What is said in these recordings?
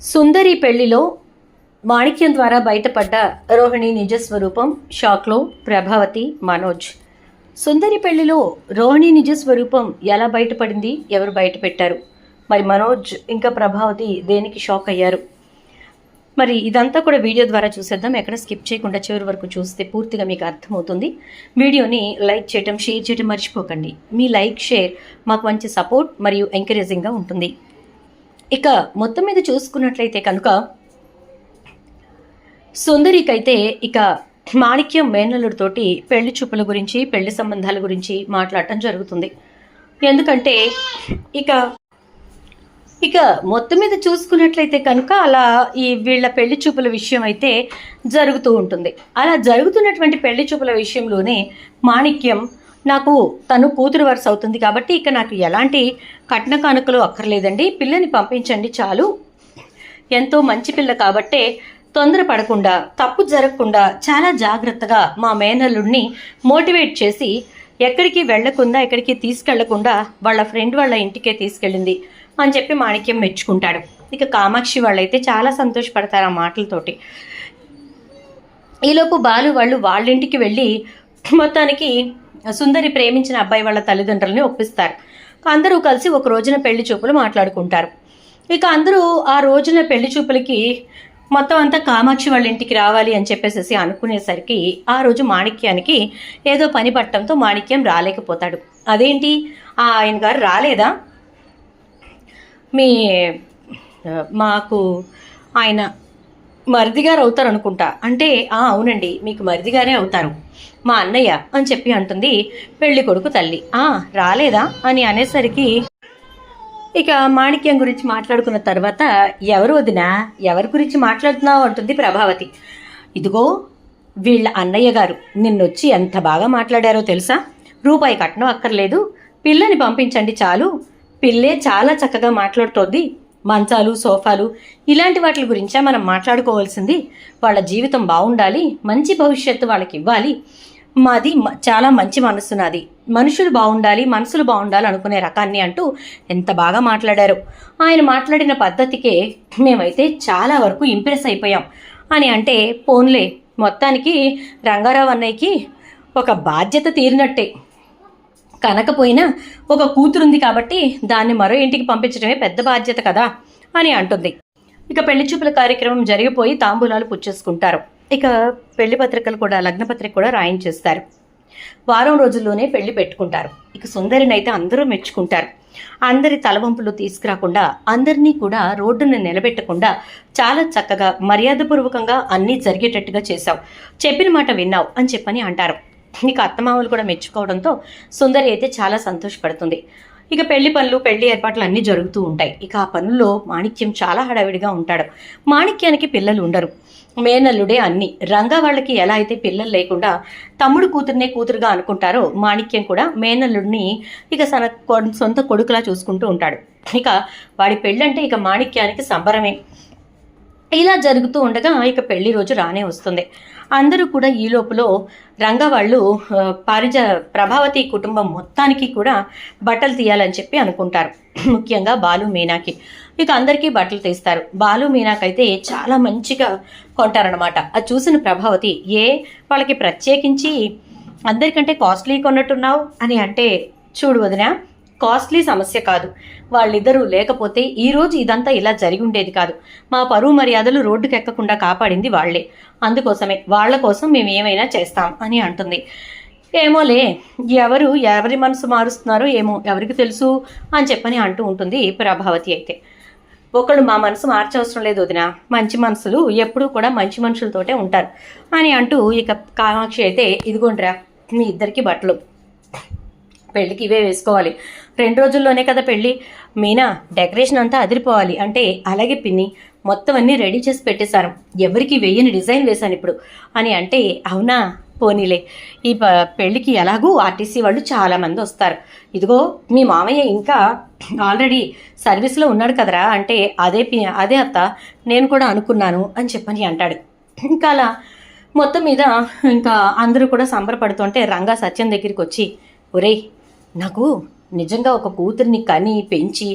సుందరి పెళ్లిలో మాణిక్యం ద్వారా బయటపడ్డ రోహిణి నిజస్వరూపం షాక్లో ప్రభావతి మనోజ్. సుందరి పెళ్లిలో రోహిణి నిజస్వరూపం ఎలా బయటపడింది, ఎవరు బయటపెట్టారు, మరి మనోజ్ ఇంకా ప్రభావతి దేనికి షాక్ అయ్యారు? మరి ఇదంతా కూడా వీడియో ద్వారా చూసేద్దాం. ఎక్కడ స్కిప్ చేయకుండా చివరి వరకు చూస్తే పూర్తిగా మీకు అర్థమవుతుంది. వీడియోని లైక్ చేయడం, షేర్ చేయడం మర్చిపోకండి. మీ లైక్, షేర్ మాకు మంచి సపోర్ట్ మరియు ఎంకరేజింగ్గా ఉంటుంది. ఇక మొత్తం మీద చూసుకున్నట్లయితే కనుక సుందరికైతే ఇక మాణిక్యం మేనల్లుడితోటి పెళ్లి చూపుల గురించి, పెళ్లి సంబంధాల గురించి మాట్లాడటం జరుగుతుంది. ఎందుకంటే ఇక మొత్తం మీద చూసుకున్నట్లయితే కనుక అలా ఈ వీళ్ళ పెళ్లి చూపుల విషయం అయితే జరుగుతూ ఉంటుంది. అలా జరుగుతున్నటువంటి పెళ్లి చూపుల విషయంలోనే మాణిక్యం నాకు తను కూతురు వరుస అవుతుంది కాబట్టి ఇక నాకు ఎలాంటి కట్న కానుకలు అక్కర్లేదండి, పిల్లని పంపించండి చాలు, ఎంతో మంచి పిల్ల కాబట్టే తొందరపడకుండా, తప్పు జరగకుండా చాలా జాగ్రత్తగా మా మేనల్లుడిని మోటివేట్ చేసి ఎక్కడికి వెళ్లకుండా, ఎక్కడికి తీసుకెళ్లకుండా వాళ్ళ ఫ్రెండ్ వాళ్ళ ఇంటికే తీసుకెళ్ళింది అని చెప్పి మాణిక్యం మెచ్చుకుంటాడు. ఇక కామాక్షి వాళ్ళైతే చాలా సంతోషపడతారు ఆ మాటలతోటి. ఈలోపు బాలు వాళ్ళు వాళ్ళ ఇంటికి వెళ్ళి మొత్తానికి సుందరి ప్రేమించిన అబ్బాయి వాళ్ళ తల్లిదండ్రులని ఒప్పిస్తారు. అందరూ కలిసి ఒక రోజున పెళ్లి చూపులు మాట్లాడుకుంటారు. ఇక అందరూ ఆ రోజున పెళ్లి చూపులకి మొత్తం అంతా కామాక్షి వాళ్ళ ఇంటికి రావాలి అని చెప్పేసి అనుకునేసరికి ఆ రోజు మాణిక్యానికి ఏదో పని పట్టడంతో మాణిక్యం రాలేకపోతాడు. అదేంటి, ఆయన గారు రాలేదా, మాకు ఆయన మరిదిగారు అవుతారు అనుకుంటా అంటే, అవునండి మీకు మరిదిగారే అవుతారు మా అన్నయ్య అని చెప్పి అంటుంది పెళ్లి కొడుకు తల్లి. రాలేదా అని అనేసరికి ఇక మాణిక్యం గురించి మాట్లాడుకున్న తర్వాత, ఎవరు వదినా, ఎవరి గురించి మాట్లాడుతున్నావు అంటుంది ప్రభావతి. ఇదిగో వీళ్ళ అన్నయ్య గారు నిన్నొచ్చి ఎంత బాగా మాట్లాడారో తెలుసా, రూపాయి కట్నం అక్కర్లేదు, పిల్లని పంపించండి చాలు, పిల్లే చాలా చక్కగా మాట్లాడుతోంది, మంచాలు, సోఫాలు ఇలాంటి వాటి గురించే మనం మాట్లాడుకోవాల్సింది, వాళ్ళ జీవితం బాగుండాలి, మంచి భవిష్యత్తు వాళ్ళకి ఇవ్వాలి, మాది చాలా మంచి మనస్సు నాది, మనుషులు బాగుండాలి, మనసులు బాగుండాలి అనుకునే రకాన్ని అంటూ ఎంత బాగా మాట్లాడారు. ఆయన మాట్లాడిన పద్ధతికే మేమైతే చాలా వరకు ఇంప్రెస్ అయిపోయాం అని అంటే, పోన్లే మొత్తానికి రంగారావు అన్నయ్యకి ఒక బాధ్యత తీరినట్టే, కనకపోయినా ఒక కూతురుంది కాబట్టి దాన్ని మరో ఇంటికి పంపించడమే పెద్ద బాధ్యత కదా అని అంటుంది. ఇక పెళ్లి చూపుల కార్యక్రమం జరిగిపోయి తాంబూలాలు పుచ్చేసుకుంటారు. ఇక పెళ్లి పత్రికలు కూడా, లగ్న పత్రిక కూడా రాయించేస్తారు. వారం రోజుల్లోనే పెళ్లి పెట్టుకుంటారు. ఇక సుందరిని అయితే అందరూ మెచ్చుకుంటారు. అందరి తలవంపులు తీసుకురాకుండా, అందరినీ కూడా రోడ్డును నిలబెట్టకుండా చాలా చక్కగా మర్యాదపూర్వకంగా అన్నీ జరిగేటట్టుగా చేశావు, చెప్పిన మాట విన్నావు అని చెప్పని అంటారు. ఇక అత్తమామలు కూడా మెచ్చుకోవడంతో సుందరి అయితే చాలా సంతోషపడుతుంది. ఇక పెళ్లి పనులు, పెళ్లి ఏర్పాట్లు అన్నీ జరుగుతూ ఉంటాయి. ఇక ఆ పనుల్లో మాణిక్యం చాలా హడావిడిగా ఉంటాడు. మాణిక్యానికి పిల్లలు ఉండరు, మేనల్లుడే అన్ని. రంగా వాళ్ళకి ఎలా అయితే పిల్లలు లేకుండా తమ్ముడు కూతురునే కూతురుగా అనుకుంటారో, మాణిక్యం కూడా మేనల్లుడిని ఇక సొంత కొడుకులా చూసుకుంటూ ఉంటాడు. ఇక వాడి పెళ్ళంటే ఇక మాణిక్యానికి సంబరమే. ఇలా జరుగుతూ ఉండగా ఇక పెళ్లి రోజు రానే వస్తుంది. అందరూ కూడా ఈ లోపల రంగా వాళ్ళు ప్రభావతి కుటుంబం మొత్తానికి కూడా బట్టలు తీయాలని చెప్పి అనుకుంటారు. ముఖ్యంగా బాలు, మీనాకి ఇక అందరికీ బట్టలు తీస్తారు. బాలు, మీనాకైతే చాలా మంచిగా కొంటారనమాట. అది చూసిన ప్రభావతి, వాళ్ళకి ప్రత్యేకించి అందరికంటే కాస్ట్లీ కొన్నట్టున్నావు అని అంటే, చూడు వదినా, కాస్ట్లీ సమస్య కాదు, వాళ్ళిద్దరూ లేకపోతే ఈరోజు ఇదంతా ఇలా జరిగి ఉండేది కాదు, మా పరువు మర్యాదలు రోడ్డుకు ఎక్కకుండా కాపాడింది వాళ్లే, అందుకోసమే వాళ్ళ కోసం మేము ఏమైనా చేస్తాం అని అంటుంది. ఏమోలే, ఎవరి మనసు మారుస్తున్నారో ఏమో ఎవరికి తెలుసు అని చెప్పని అంటూ ఉంటుంది ప్రభావతి. అయితే ఒకళ్ళు మా మనసు మార్చవసరం లేదు వదినా, మంచి మనసులు ఎప్పుడూ కూడా మంచి మనుషులతోటే ఉంటారు అని అంటూ ఇక కామాక్షి అయితే, ఇదిగోండ్రా మీ ఇద్దరికి బట్టలు, పెళ్ళికి ఇవే వేసుకోవాలి, 2 రోజుల్లోనే కదా పెళ్ళి, మీనా డెకరేషన్ అంతా అదిరిపోవాలి అంటే, అలాగే పిన్ని మొత్తం అన్నీ రెడీ చేసి పెట్టేశాను, ఎవరికి వేయని డిజైన్ వేశాను ఇప్పుడు అని అంటే, అవునా పోనీలే, ఈ పెళ్ళికి ఎలాగూ ఆర్టీసీ వాళ్ళు చాలామంది వస్తారు, ఇదిగో మీ మామయ్య ఇంకా ఆల్రెడీ సర్వీస్లో ఉన్నాడు కదరా అంటే, అదే అత్త నేను కూడా అనుకున్నాను అని చెప్పని అంటాడు. ఇంకా అలా మొత్తం మీద ఇంకా అందరూ కూడా సంబరపడుతుంటే రంగా సత్యం దగ్గరికి వచ్చి, ఒరేయ్ నాకు నిజంగా ఒక కూతురిని కని పెంచి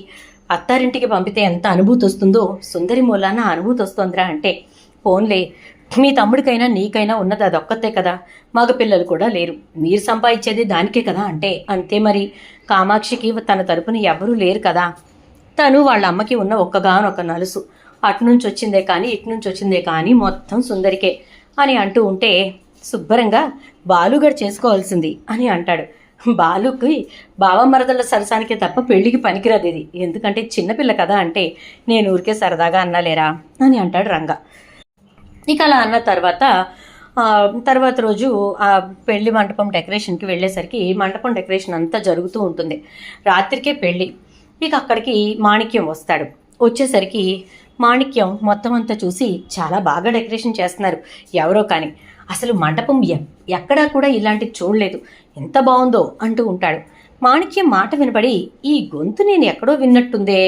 అత్తారింటికి పంపితే ఎంత అనుభూతి వస్తుందో సుందరి మూలాన అనుభూతి వస్తుందిరా అంటే, పోన్లే, మీ తమ్ముడికైనా నీకైనా ఉన్నది అదొక్కతే కదా, మగపిల్లలు కూడా లేరు, మీరు సంపాదించేది దానికే కదా అంటే, అంతే మరి, కామాక్షికి తన తరపున ఎవరూ లేరు కదా, తను వాళ్ళ అమ్మకి ఉన్న ఒక్కగానొక్క నలుసు, అటునుంచి వచ్చిందే కానీ ఇటునుంచి వచ్చిందే కానీ మొత్తం సుందరికే అని అంటూ ఉంటే, శుభ్రంగా బాలుగడు చేసుకోవాల్సింది అని అంటాడు. బాలుకి బావమరదల సరసానికే తప్ప పెళ్లికి పనికిరాదు ఇది, ఎందుకంటే చిన్నపిల్ల కదా అంటే, నేను ఊరికే సరదాగా అన్నాలేరా అని అంటాడు రంగా. ఇక అలా అన్న తర్వాత రోజు ఆ పెళ్లి మంటపం డెకరేషన్కి వెళ్ళేసరికి మంటపం డెకరేషన్ అంతా జరుగుతూ ఉంటుంది. రాత్రికే పెళ్ళి. ఇక అక్కడికి మాణిక్యం వస్తాడు. వచ్చేసరికి మాణిక్యం మొత్తం అంతా చూసి, చాలా బాగా డెకరేషన్ చేస్తున్నారు ఎవరో కానీ, అసలు మంటపం ఎక్కడా కూడా ఇలాంటిది చూడలేదు, ఎంత బాగుందో అంటూ ఉంటాడు. మాణిక్యం మాట వినపడి, ఈ గొంతు నేను ఎక్కడో విన్నట్టుందే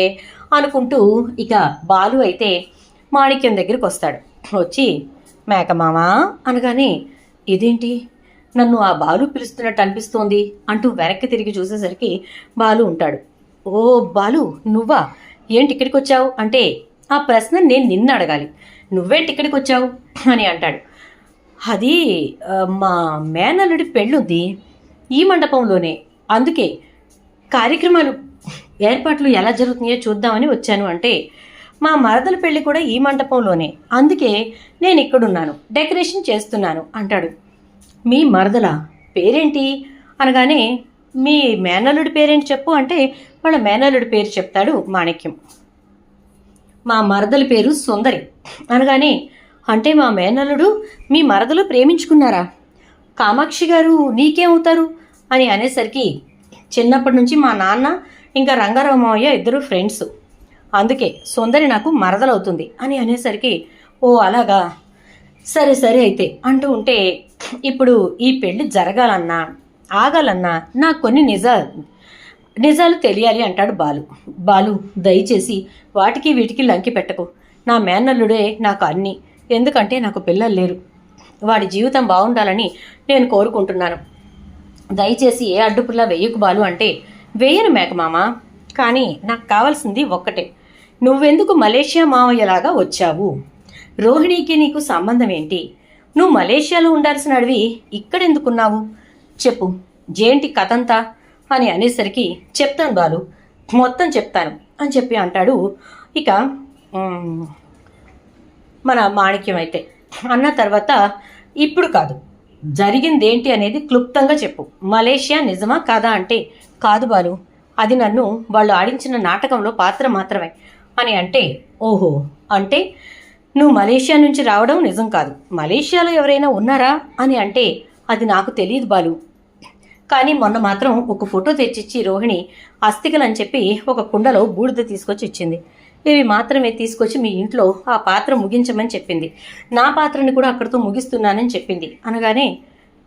అనుకుంటూ ఇక బాలు అయితే మాణిక్యం దగ్గరికి వస్తాడు. వచ్చి, మేకమామ అనగానే, ఇదేంటి నన్ను ఆ బాలు పిలుస్తున్నట్టు అనిపిస్తోంది అంటూ వెనక్కి తిరిగి చూసేసరికి బాలు ఉంటాడు. ఓ బాలు, నువ్వా, ఏంటి ఇక్కడికి వచ్చావు అంటే, ఆ ప్రశ్న నేను నిన్ను అడగాలి, నువ్వేంటి ఇక్కడికి వచ్చావు అని అంటాడు. అది మా మేనల్లుడి పెళ్ళుంది ఈ మండపంలోనే, అందుకే కార్యక్రమాలు ఏర్పాట్లు ఎలా జరుగుతున్నాయో చూద్దామని వచ్చాను అంటే, మా మరదల పెళ్ళి కూడా ఈ మండపంలోనే, అందుకే నేను ఇక్కడున్నాను, డెకరేషన్ చేస్తున్నాను అంటాడు. మీ మరదల పేరేంటి అనగానే, మీ మేనల్లుడి పేరేంటి చెప్పు అంటే, వాళ్ళ మేనల్లుడి పేరు చెప్తాడు మాణిక్యం. మా మరదల పేరు సుందరి అనగానే, అంటే మా మేనల్లుడు మీ మరదలు ప్రేమించుకున్నారా, కామాక్షి గారు నీకేమవుతారు అని అనేసరికి, చిన్నప్పటి నుంచి మా నాన్న ఇంకా రంగారావు మావయ్య ఇద్దరు ఫ్రెండ్స్, అందుకే సుందరి నాకు మరదలవుతుంది అని అనేసరికి, ఓ అలాగా, సరే సరే అయితే అంటూ ఉంటే, ఇప్పుడు ఈ పెళ్ళి జరగాలన్నా ఆగాలన్నా నాకు కొన్ని నిజాలు తెలియాలి అంటాడు బాలు. బాలు, దయచేసి వాటికి వీటికి లంకి పెట్టకు, నా మేనల్లుడే నాకు అన్నీ, ఎందుకంటే నాకు పిల్లలు లేరు, వాడి జీవితం బాగుండాలని నేను కోరుకుంటున్నాను, దయచేసి ఏ అడ్డుపుల్లా వెయ్యకు బాలు అంటే, వేయను మేకమామ, కానీ నాకు కావాల్సింది ఒక్కటే, నువ్వెందుకు మలేషియా మావయ్యలాగా వచ్చావు, రోహిణికి నీకు సంబంధం ఏంటి, నువ్వు మలేషియాలో ఉండాల్సిన అడివి ఇక్కడెందుకున్నావు చెప్పు, జేంటి కథంతా అని అనేసరికి, చెప్తాను బాలు, మొత్తం చెప్తాను అని చెప్పి అంటాడు. ఇక మన మాణిక్యం అయితే అన్న తర్వాత, ఇప్పుడు కాదు, జరిగిందేంటి అనేది క్లుప్తంగా చెప్పు, మలేషియా నిజమా కాదా అంటే, కాదు బాలు, అది నన్ను వాళ్ళు ఆడించిన నాటకంలో పాత్ర మాత్రమే అని అంటే, ఓహో, అంటే నువ్వు మలేషియా నుంచి రావడం నిజం కాదు, మలేషియాలో ఎవరైనా ఉన్నారా అని అంటే, అది నాకు తెలియదు బాలు, కానీ మొన్న మాత్రం ఒక ఫోటో తెచ్చిచ్చి రోహిణి అస్థికలని చెప్పి ఒక కుండలో బూడిద తీసుకొచ్చి ఇచ్చింది, ఇవి మాత్రమే తీసుకొచ్చి మీ ఇంట్లో ఆ పాత్ర ముగించమని చెప్పింది, నా పాత్రని కూడా అక్కడితో ముగిస్తున్నానని చెప్పింది అనగానే,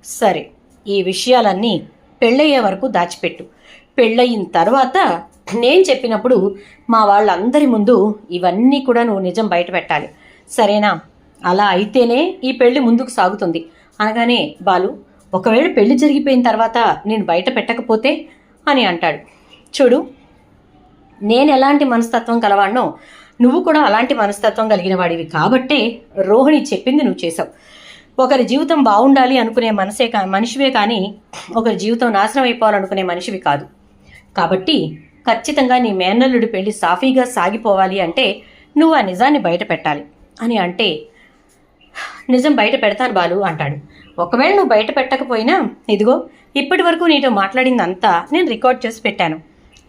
సరే ఈ విషయాలన్నీ పెళ్ళయ్యే వరకు దాచిపెట్టు, పెళ్ళయిన తర్వాత నేను చెప్పినప్పుడు మా వాళ్ళందరి ముందు ఇవన్నీ కూడా నువ్వు నిజం బయట పెట్టాలి, సరేనా, అలా అయితేనే ఈ పెళ్ళి ముందుకు సాగుతుంది అనగానే, బాలు, ఒకవేళ పెళ్లి జరిగిపోయిన తర్వాత నేను బయట పెట్టకపోతే అని అంటాడు. చూడు, నేను ఎలాంటి మనస్తత్వం కలవాడినో నువ్వు కూడా అలాంటి మనస్తత్వం కలిగిన వాడివి కాబట్టే రోహిణి చెప్పింది నువ్వు చేసావు, ఒకరి జీవితం బాగుండాలి అనుకునే మనిషివే కానీ ఒకరి జీవితం నాశనం అయిపోవాలనుకునే మనిషివి కాదు, కాబట్టి ఖచ్చితంగా నీ మేనల్లుడి పెళ్లి సాఫీగా సాగిపోవాలి అంటే నువ్వు ఆ నిజాన్ని బయట పెట్టాలి అని అంటే, నిజం బయట పెడతాను బాలు అంటాడు. ఒకవేళ నువ్వు బయట పెట్టకపోయినా, ఇదిగో ఇప్పటి వరకు నీతో మాట్లాడిందంతా నేను రికార్డ్ చేసి పెట్టాను,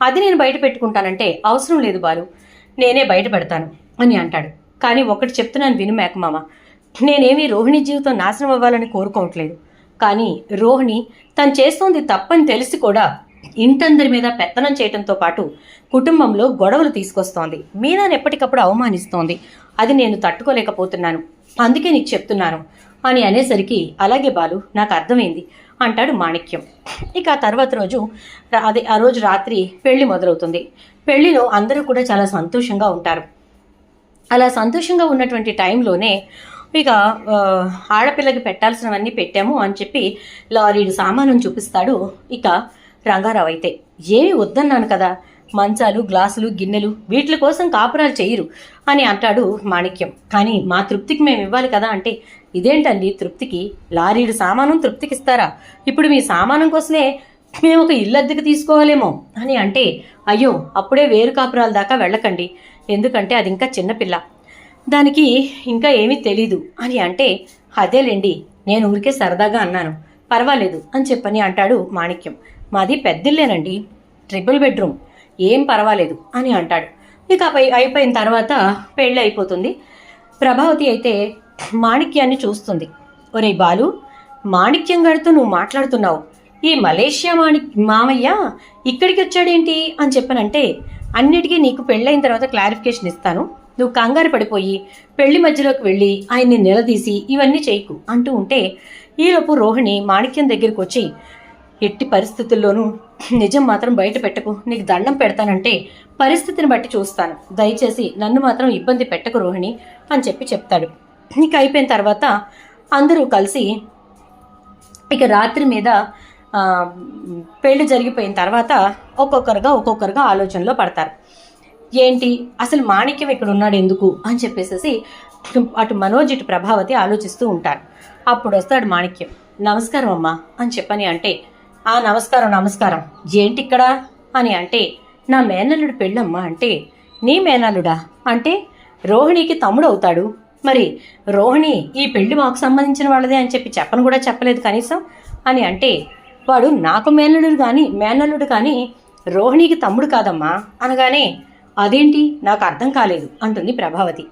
అది నేను బయట పెట్టుకుంటానంటే, అవసరం లేదు బాలు, నేనే బయట పెడతాను అని అంటాడు. కానీ ఒకటి చెప్తున్నాను విను మేకమామ, నేనేమీ రోహిణి జీవితం నాశనం అవ్వాలని కోరుకోవట్లేదు, కానీ రోహిణి తను చేస్తోంది తప్పని తెలిసి కూడా ఇంటందరి మీద పెత్తనం చేయడంతో పాటు కుటుంబంలో గొడవలు తీసుకొస్తోంది, మీనాను ఎప్పటికప్పుడు అవమానిస్తోంది, అది నేను తట్టుకోలేకపోతున్నాను, అందుకే నీకు చెప్తున్నాను అని అనేసరికి, అలాగే బాలు, నాకు అర్థమైంది అంటాడు మాణిక్యం. ఇక ఆ తర్వాత రోజు ఆ రోజు రాత్రి పెళ్లి మొదలవుతుంది. పెళ్లిలో అందరూ కూడా చాలా సంతోషంగా ఉంటారు. అలా సంతోషంగా ఉన్నటువంటి టైంలోనే ఇక ఆడపిల్లకి పెట్టాల్సినవన్నీ పెట్టాము అని చెప్పి లారీడు సామాను చూపిస్తాడు. ఇక రంగారావు అయితే, ఏమి వద్దన్నాను కదా, మంచాలు, గ్లాసులు, గిన్నెలు వీటి కోసం కాపురాలు చేయరు అని అంటాడు మాణిక్యం. కానీ మా తృప్తికి మేము ఇవ్వాలి కదా అంటే, ఇదేంటండి తృప్తికి? లారీడు సామానం తృప్తికి ఇస్తారా? ఇప్పుడు మీ సామానం కోసమే మేము ఒక ఇల్లు అద్దెకు తీసుకోవాలేమో అని అంటే, అయ్యో అప్పుడే వేరు కాపురాల దాకా వెళ్ళకండి, ఎందుకంటే అది ఇంకా చిన్నపిల్ల, దానికి ఇంకా ఏమీ తెలీదు అని అంటే, అదేలేండి నేను ఊరికే సరదాగా అన్నాను, పర్వాలేదు అని చెప్పని అంటాడు మాణిక్యం. మాది పెద్దిల్లేనండి, ట్రిపుల్ బెడ్రూమ్, ఏం పర్వాలేదు అని అంటాడు. ఇక అయిపోయిన తర్వాత పెళ్ళి అయిపోతుంది. ప్రభావతి అయితే మాణిక్యాన్ని చూస్తుంది. ఒరే బాలు, మాణిక్యం గారితో నువ్వు మాట్లాడుతున్నావు, ఈ మలేషియా మామయ్య ఇక్కడికి వచ్చాడేంటి అని చెప్పనంటే, అన్నిటికీ నీకు పెళ్ళైన తర్వాత క్లారిఫికేషన్ ఇస్తాను, నువ్వు కంగారు పడిపోయి పెళ్లి మధ్యలోకి వెళ్ళి ఆయన్ని నిలదీసి ఇవన్నీ చేయకు అంటూ ఉంటే, ఈలోపు రోహిణి మాణిక్యం దగ్గరికి వచ్చి, ఎట్టి పరిస్థితుల్లోనూ నిజం మాత్రం బయట పెట్టకు, నీకు దండం పెడతానంటే పరిస్థితిని బట్టి చూస్తాను, దయచేసి నన్ను మాత్రం ఇబ్బంది పెట్టకు రోహిణి అని చెప్తాడు. ఇక అయిపోయిన తర్వాత అందరూ కలిసి ఇక రాత్రి మీద పెళ్లి జరిగిపోయిన తర్వాత ఒక్కొక్కరుగా ఆలోచనలో పడతారు. ఏంటి అసలు మాణిక్యం ఇక్కడ ఉన్నాడు ఎందుకు అని చెప్పేసి అటు మనోజ్ ఇటు ప్రభావతి ఆలోచిస్తూ ఉంటారు. అప్పుడు వస్తాడు మాణిక్యం. నమస్కారం అమ్మా అని చెప్పని అంటే, ఆ నమస్కారం ఏంటి ఇక్కడ అని అంటే, నా మేనల్లుడు పెళ్ళమ్మా అంటే, నీ మేనల్లుడా అంటే రోహిణికి తమ్ముడు అవుతాడు, మరి రోహిణి ఈ పెళ్లి మాకు సంబంధించిన వాళ్ళదే అని చెప్పను కూడా చెప్పలేదు కనీసం అని అంటే, వాడు నాకు మేనల్లుడు కానీ రోహిణికి తమ్ముడు కాదమ్మా అనగానే, అదేంటి నాకు అర్థం కాలేదు అంటుంది ప్రభావతి.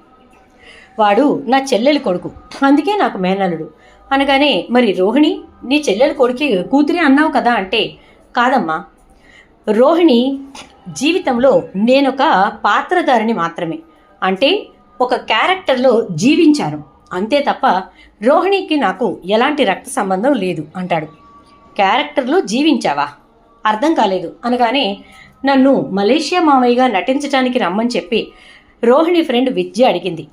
వాడు నా చెల్లెలి కొడుకు, అందుకే నాకు మేనల్లుడు అనగానే, మరి రోహిణి నీ చెల్లెలి కొడుకు కూతురే అన్నావు కదా అంటే, కాదమ్మా, రోహిణి జీవితంలో నేనొక పాత్రధారిని మాత్రమే, అంటే ఒక క్యారెక్టర్లో జీవించాను అంతే తప్ప రోహిణికి నాకు ఎలాంటి రక్త సంబంధం లేదు అంటాడు. క్యారెక్టర్లో జీవించావా? అర్థం కాలేదు అనగానే, నన్ను మలేషియా మామయ్యగా నటించడానికి రమ్మని చెప్పి రోహిణి ఫ్రెండ్ విద్య అడిగింది.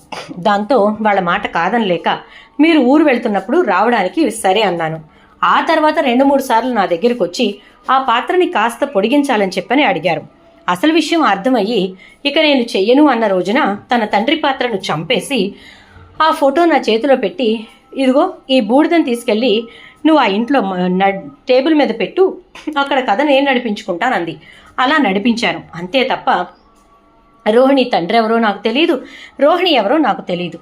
దాంతో వాళ్ళ మాట కాదనలేక మీరు ఊరు వెళ్తున్నప్పుడు రావడానికి సరే అన్నాను. ఆ తర్వాత 2-3 సార్లు నా దగ్గరికి వచ్చి ఆ పాత్రని కాస్త పొడిగించాలని చెప్పని అడిగారు. అసలు విషయం అర్థమయ్యి ఇక నేను చెయ్యను అన్న రోజున తన తండ్రి పాత్రను చంపేసి ఆ ఫోటో నా చేతిలో పెట్టి, ఇదిగో ఈ బూడిదని తీసుకెళ్ళి నువ్వు ఆ ఇంట్లో టేబుల్ మీద పెట్టు, అక్కడ కథ నేను నడిపించుకుంటానంది. అలా నడిపించాను అంతే తప్ప రోహిణి తండ్రి ఎవరో నాకు తెలియదు, రోహిణి ఎవరో నాకు తెలియదు.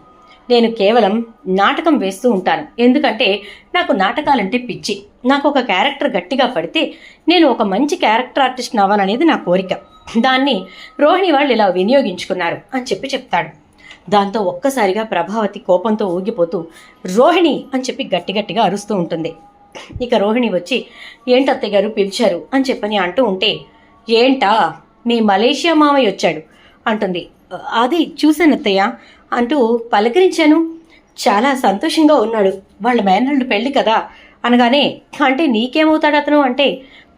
నేను కేవలం నాటకం వేస్తూ ఉంటాను, ఎందుకంటే నాకు నాటకాలంటే పిచ్చి. నాకు ఒక క్యారెక్టర్ గట్టిగా పడితే నేను ఒక మంచి క్యారెక్టర్ ఆర్టిస్ట్ అవ్వాలనేది నా కోరిక. దాన్ని రోహిణి వాళ్ళు ఇలా వినియోగించుకున్నారు అని చెప్తాడు. దాంతో ఒక్కసారిగా ప్రభావతి కోపంతో ఊగిపోతూ రోహిణి అని చెప్పి గట్టిగా అరుస్తూ ఉంటుంది. ఇక రోహిణి వచ్చి, ఏంటత్తయ్య గారు పిలిచారు అని చెప్పని అంటూ ఉంటే, ఏంటా మీ మలేషియా మామయ్య వచ్చాడు అంటుంది. అది చూశానత్తయ్య అంటూ పలకరించాను, చాలా సంతోషంగా ఉన్నాడు, వాళ్ళ మేనల్లుడు పెళ్ళి కదా అనగానే, అంటే నీకేమవుతాడు అతను అంటే,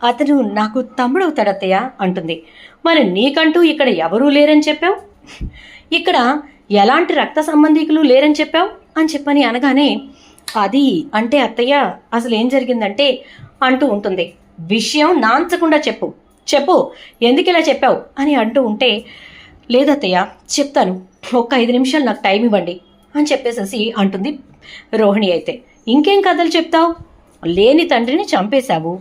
అతను నాకు తమ్ముడు అవుతాడు అత్తయ్య అంటుంది. మరి నీకంటూ ఇక్కడ ఎవరూ లేరని చెప్పావు, ఇక్కడ ఎలాంటి రక్త సంబంధికులు లేరని చెప్పావు అని చెప్పని అనగానే, అది అంటే అత్తయ్య అసలు ఏం జరిగిందంటే అంటూ ఉంటుంది. విషయం నాంచకుండా చెప్పు ఎందుకు ఇలా చెప్పావు అని అంటూ ఉంటే, లేదత్తయ్య చెప్తాను, ఒక్క 5 నిమిషాలు నాకు టైం ఇవ్వండి అని చెప్పేసేసి అంటుంది రోహిణి. అయితే ఇంకేం కథలు చెప్తావు, లేని తండ్రిని చంపేశావు,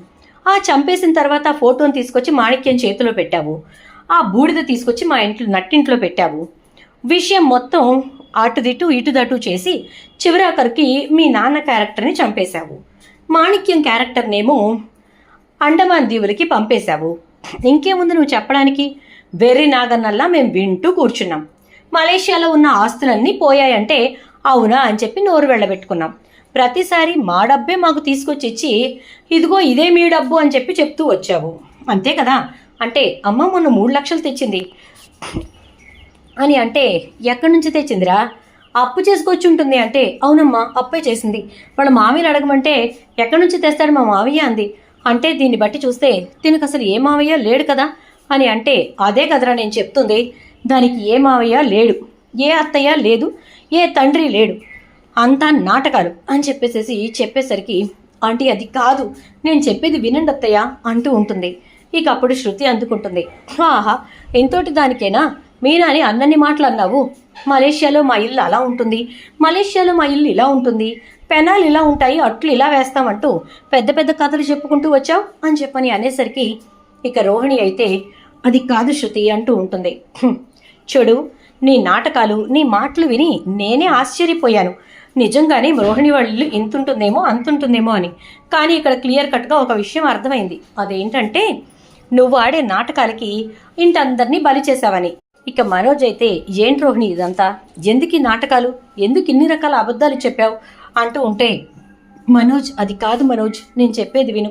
ఆ చంపేసిన తర్వాత ఆ ఫోటోని తీసుకొచ్చి మాణిక్యం చేతిలో పెట్టావు, ఆ బూడిద తీసుకొచ్చి మా నట్టింట్లో పెట్టావు, విషయం మొత్తం అటుదిటు ఇటుదటు చేసి చివరాఖరికి మీ నాన్న క్యారెక్టర్ని చంపేశావు, మాణిక్యం క్యారెక్టర్నేమో అండమాన్ దీవులకి పంపేశావు. ఇంకేముంది నువ్వు చెప్పడానికి? వెర్రి నాగన్నల్లా మేము వింటూ కూర్చున్నాం. మలేషియాలో ఉన్న ఆస్తులన్నీ పోయాయంటే అవునా అని చెప్పి నోరు వెళ్ళబెట్టుకున్నాం. ప్రతిసారి మా డబ్బే మాకు తీసుకొచ్చి ఇచ్చి, ఇదిగో ఇదే మీ డబ్బు అని చెప్తూ వచ్చావు అంతే కదా అంటే, అమ్మ మొన్న 3 లక్షలు తెచ్చింది అని అంటే, ఎక్కడి నుంచి తెచ్చిందిరా? అప్పు చేసుకొచ్చి ఉంటుంది అంటే, అవునమ్మా అప్పే చేసింది, వాళ్ళ మావయ్యని అడగమంటే ఎక్కడి నుంచి తెస్తాడు మా మావయ్య అంది. అంటే దీన్ని బట్టి చూస్తే దీనికి అసలు ఏ మావయ్య లేడు కదా అని అంటే, అదే కదరా నేను చెప్తుంది, దానికి ఏ మావయ్య లేడు, ఏ అత్తయ్య లేదు, ఏ తండ్రి లేడు, అంతా నాటకాలు అని చెప్పేసరికి, ఆంటీ అది కాదు, నేను చెప్పేది వినండి అత్తయ్య అంటూ ఉంటుంది. ఇక అప్పుడు శృతి అందుకుంటుంది. ఆహా, ఎంతోటి దానికేనా మీనాని అన్నన్ని మాటలు అన్నావు. మలేషియాలో మా ఇల్లు అలా ఉంటుంది, మలేషియాలో మా ఇల్లు ఇలా ఉంటుంది, పెనాలు ఇలా ఉంటాయి, అట్లు ఇలా వేస్తామంటూ పెద్ద పెద్ద కథలు చెప్పుకుంటూ వచ్చావు అని చెప్పని అనేసరికి ఇక రోహిణి అయితే అది కాదు శృతి అంటూ ఉంటుంది. చూడు, నీ నాటకాలు నీ మాటలు విని నేనే ఆశ్చర్యపోయాను. నిజంగానే రోహిణి వాళ్ళు ఇంతుంటుందేమో అంతుంటుందేమో అని. కానీ ఇక్కడ క్లియర్ కట్గా ఒక విషయం అర్థమైంది. అదేంటంటే నువ్వు ఆడే నాటకాలకి ఇంటందరినీ బలి చేశావని. ఇక మనోజ్ అయితే ఏంటి రోహిణి ఇదంతా, ఎందుకు ఈ నాటకాలు, ఎందుకు ఇన్ని రకాల అబద్ధాలు చెప్పావు అంటూ ఉంటే మనోజ్ అది కాదు మనోజ్, నేను చెప్పేది విను.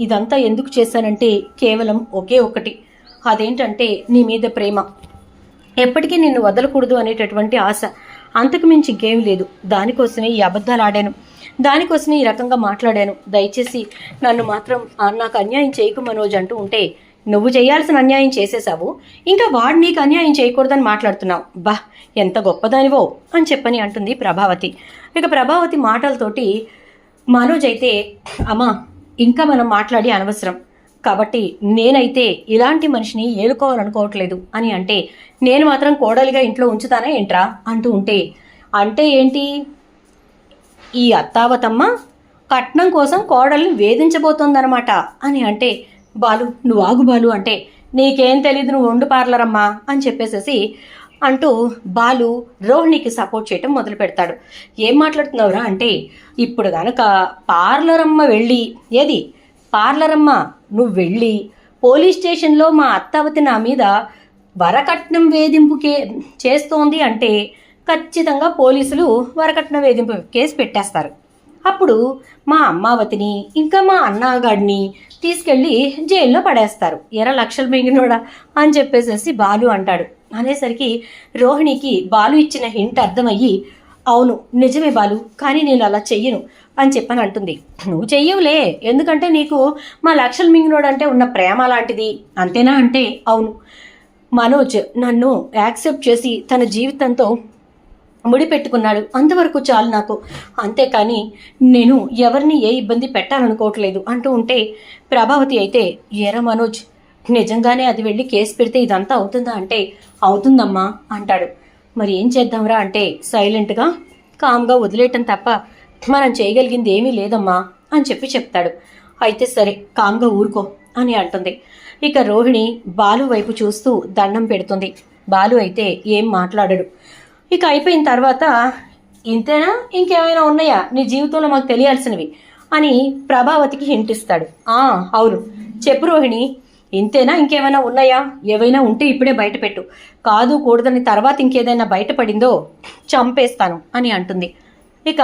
ఇదంతా ఎందుకు చేశానంటే కేవలం ఒకే ఒకటి, అదేంటంటే నీ మీద ప్రేమ, ఎప్పటికీ నిన్ను వదలకూడదు అనేటటువంటి ఆశ, అంతకు మించి ఇంకేం లేదు. దానికోసమే ఈ అబద్ధాలు ఆడాను, దానికోసమే ఈ రకంగా మాట్లాడాను. దయచేసి నన్ను మాత్రం నాకు అన్యాయం చేయకు మనోజ్ అంటూ ఉంటే నువ్వు చేయాల్సిన అన్యాయం చేసేసావు, ఇంకా వాడు నీకు అన్యాయం చేయకూడదని మాట్లాడుతున్నావు. బా, ఎంత గొప్పదానివో అని చెప్పని అంటుంది ప్రభావతి. ఇక ప్రభావతి మాటలతోటి మనోజ్ అయితే అమ్మా ఇంకా మనం మాట్లాడి అనవసరం, కాబట్టి నేనైతే ఇలాంటి మనిషిని ఏలుకోవాలనుకోవట్లేదు అని అంటే నేను మాత్రం కోడలిగా ఇంట్లో ఉంచుతానా ఏంట్రా అంటూ ఉంటే అంటే ఏంటి, ఈ అత్తావతమ్మ కట్నం కోసం కోడల్ని వేధించబోతోందనమాట అని అంటే బాలు నువ్వు ఆగు బాలు అంటే నీకేం తెలీదు, నువ్వు వండు పార్లరమ్మా అని చెప్పేసేసి అంటూ బాలు రోహిణికి సపోర్ట్ చేయటం మొదలు పెడతాడు. ఏం మాట్లాడుతున్నావురా అంటే ఇప్పుడు కనుక పార్లరమ్మ వెళ్ళి ఏది పార్లరమ్మ నువ్వు వెళ్ళి పోలీస్ స్టేషన్లో మా అత్తావతి నా మీద వరకట్నం వేధింపు చేస్తోంది అంటే ఖచ్చితంగా పోలీసులు వరకట్నం వేధింపు కేసు పెట్టేస్తారు. అప్పుడు మా అమ్మావతిని ఇంకా మా అన్నగాడిని తీసుకెళ్ళి జైల్లో పడేస్తారు. లక్షలు మింగినోడా అని చెప్పేసేసి బాలు అంటాడు. అనేసరికి రోహిణికి బాలు ఇచ్చిన హింట్ అర్థమయ్యి అవును నిజమే బాలు, కానీ నేను అలా చెయ్యను అని చెప్పని అంటుంది. నువ్వు చెయ్యవులే, ఎందుకంటే నీకు మా లక్షలు మింగినోడంటే ఉన్న ప్రేమ లాంటిది, అంతేనా అంటే అవును. మనోజ్ నన్ను యాక్సెప్ట్ చేసి తన జీవితంతో ముడిపెట్టుకున్నాడు, అంతవరకు చాలు నాకు, అంతేకాని నేను ఎవరిని ఏ ఇబ్బంది పెట్టాలనుకోవట్లేదు అంటూ ఉంటే ప్రభావతి అయితే మనోజ్ నిజంగానే అది వెళ్ళి కేసు పెడితే ఇదంతా అవుతుందా అంటే అవుతుందమ్మా అంటాడు. మరి ఏం చేద్దాంరా అంటే సైలెంట్గా కామ్గా వదిలేయటం తప్ప మనం చేయగలిగింది ఏమీ లేదమ్మా అని చెప్తాడు. అయితే సరే కామ్గా ఊరుకో అని అంటుంది. ఇక రోహిణి బాలు వైపు చూస్తూ దండం పెడుతుంది. బాలు అయితే ఏం మాట్లాడడు. ఇక అయిపోయిన తర్వాత ఇంతేనా ఇంకేమైనా ఉన్నాయా నీ జీవితంలో మాకు తెలియాల్సినవి అని ప్రభావతికి హింట్ ఇస్తాడు. అవును చెప్పు రోహిణి, ఇంతేనా ఇంకేమైనా ఉన్నాయా, ఏవైనా ఉంటే ఇప్పుడే బయటపెట్టు, కాదు కూడదని తర్వాత ఇంకేదైనా బయటపడిందో చంపేస్తాను అని అంటుంది. ఇక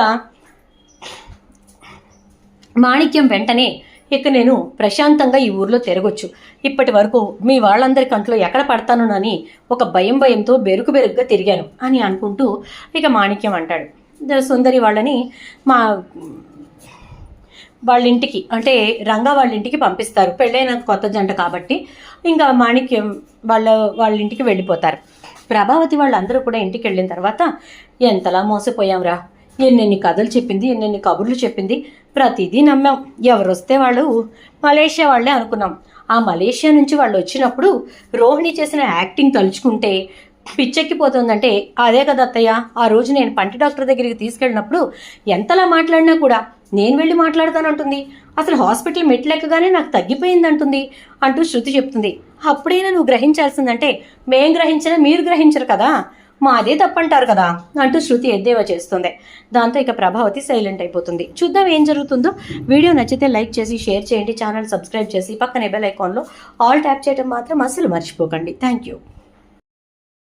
మాణిక్యం వెంటనే ఇక నేను ప్రశాంతంగా ఈ ఊర్లో తిరగొచ్చు, ఇప్పటి వరకు మీ వాళ్ళందరి కంట్లో ఎక్కడ పడతానని ఒక భయంతో బెరుకుగా తిరిగాను అని అనుకుంటూ ఇక మాణిక్యం అంటాడు. సుందరి వాళ్ళని వాళ్ళ ఇంటికి అంటే రంగా వాళ్ళ ఇంటికి పంపిస్తారు, పెళ్ళైన కొత్త జంట కాబట్టి ఇంకా మాణిక్యం వాళ్ళ ఇంటికి వెళ్ళిపోతారు. ప్రభావతి వాళ్ళందరూ కూడా ఇంటికి వెళ్ళిన తర్వాత ఎంతలా మోసపోయాంరా, ఎన్నెన్ని కథలు చెప్పింది, ఎన్నెన్ని కబుర్లు చెప్పింది, ప్రతిదీ నమ్మాం. ఎవరు వస్తే వాళ్ళు మలేషియా వాళ్ళే అనుకున్నాం. ఆ మలేషియా నుంచి వాళ్ళు వచ్చినప్పుడు రోహిణి చేసిన యాక్టింగ్ తలుచుకుంటే పిచ్చెక్కిపోతుందంటే అదే కదా అత్తయ్య, ఆ రోజు నేను పంటి డాక్టర్ దగ్గరికి తీసుకెళ్ళినప్పుడు ఎంతలా మాట్లాడినా కూడా నేను వెళ్ళి మాట్లాడతానంటుంది, అసలు హాస్పిటల్ మెట్లెక్కగానే నాకు తగ్గిపోయిందంటుంది అంటూ శృతి చెప్తుంది. అప్పుడైనా నువ్వు గ్రహించాల్సిందంటే మేం గ్రహించినా మీరు గ్రహించరు కదా, మాదే తప్పంటారు కదా అంటూ శృతి ఎద్దేవా చేస్తుంది. దాంతో ఇక ప్రభావతి సైలెంట్ అయిపోతుంది. చూద్దాం ఏం జరుగుతుందో. వీడియో నచ్చితే లైక్ చేసి షేర్ చేయండి, ఛానల్ సబ్స్క్రైబ్ చేసి పక్కనే బెల్ ఐకాన్లో ఆల్ ట్యాప్ చేయడం మాత్రం అస్సలు మర్చిపోకండి. Thank you.